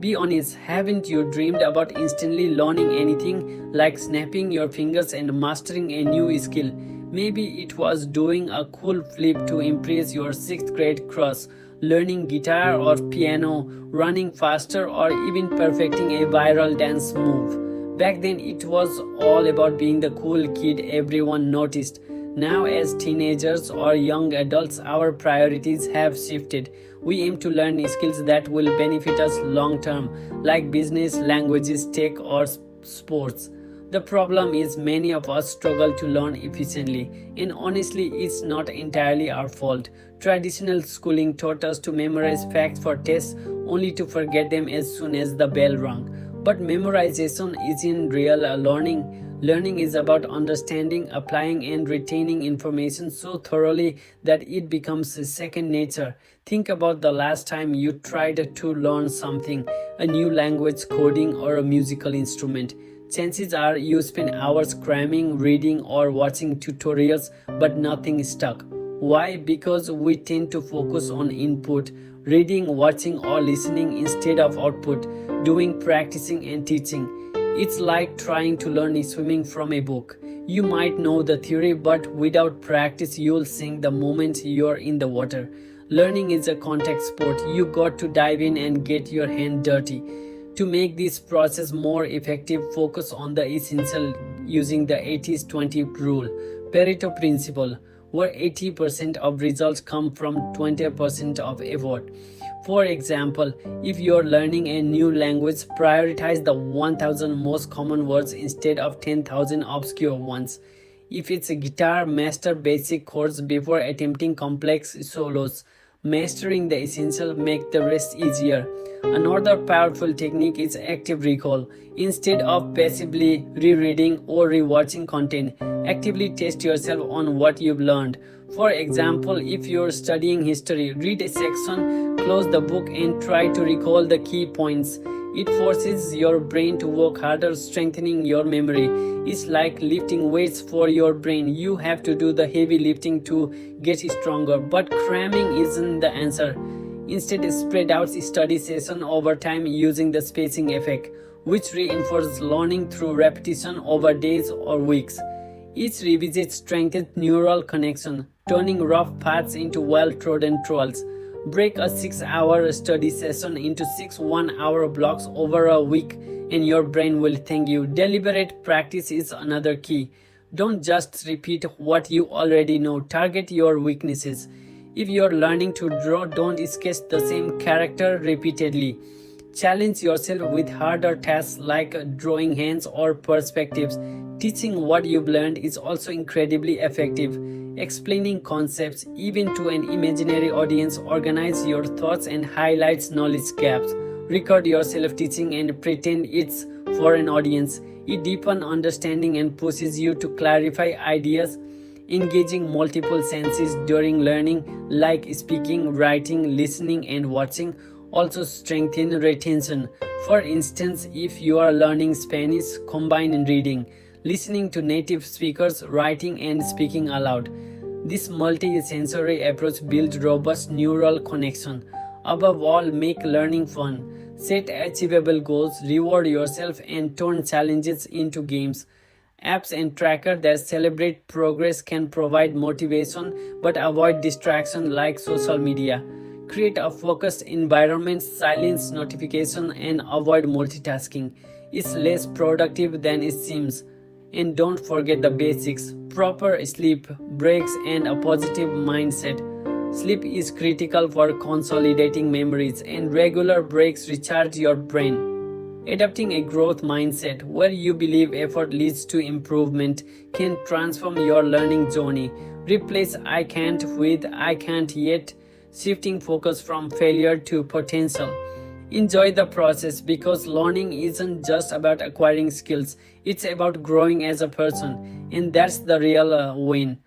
Be honest, haven't you dreamed about instantly learning anything, like snapping your fingers and mastering a new skill? Maybe it was doing a cool flip to impress your 6th grade crush, learning guitar or piano, running faster, or even perfecting a viral dance move. Back then, it was all about being the cool kid everyone noticed. Now, as teenagers or young adults, our priorities have shifted. We aim to learn skills that will benefit us long term, like business, languages, tech, or sports. The problem is many of us struggle to learn efficiently, and honestly, it's not entirely our fault. Traditional schooling taught us to memorize facts for tests only to forget them as soon as the bell rang. But memorization isn't real learning. Learning is about understanding, applying, and retaining information so thoroughly that it becomes second nature. Think about the last time you tried to learn something, a new language, coding, or a musical instrument. Chances are you spend hours cramming, reading, or watching tutorials, but nothing stuck. Why? Because we tend to focus on input, reading, watching, or listening instead of output, doing, practicing, and teaching. It's like trying to learn swimming from a book. You might know the theory, but without practice, you'll sink the moment you're in the water. Learning is a contact sport. You got to dive in and get your hand dirty. To make this process more effective, focus on the essential using the 80-20 rule, Pareto principle, where 80% of results come from 20% of effort. For example, if you're learning a new language, prioritize the 1000 most common words instead of 10,000 obscure ones. If it's a guitar, master basic chords before attempting complex solos. Mastering the essential make the rest easier. Another powerful technique is active recall. Instead of passively rereading or rewatching content, actively test yourself on what you've learned. For example, if you're studying history, read a section, close the book, and try to recall the key points. It forces your brain to work harder, strengthening your memory. It's like lifting weights for your brain. You have to do the heavy lifting to get stronger, but cramming isn't the answer. Instead, spread out study session over time using the spacing effect, which reinforces learning through repetition over days or weeks. Each revisit strengthens neural connection, turning rough paths into well-trodden trails. Break a 6-hour study session into 6 one-hour blocks over a week and your brain will thank you. Deliberate practice is another key. Don't just repeat what you already know. Target your weaknesses. If you're learning to draw, don't sketch the same character repeatedly. Challenge yourself with harder tasks like drawing hands or perspectives. Teaching what you've learned is also incredibly effective. Explaining concepts, even to an imaginary audience, organize your thoughts and highlights knowledge gaps. Record yourself teaching and pretend it's for an audience. It deepens understanding and pushes you to clarify ideas. Engaging multiple senses during learning, like speaking, writing, listening, and watching, also strengthen retention. For instance, if you are learning Spanish, combine reading, listening to native speakers, writing, and speaking aloud. This multi-sensory approach builds robust neural connection. Above all, make learning fun. Set achievable goals, reward yourself, and turn challenges into games. Apps and trackers that celebrate progress can provide motivation but avoid distraction like social media. Create a focused environment, silence notifications, and avoid multitasking. It's less productive than it seems. And don't forget the basics: proper sleep, breaks, and a positive mindset. Sleep is critical for consolidating memories, and regular breaks recharge your brain. Adopting a growth mindset where you believe effort leads to improvement can transform your learning journey. Replace "I can't" with "I can't yet," shifting focus from failure to potential. Enjoy the process because learning isn't just about acquiring skills, it's about growing as a person, and that's the real win.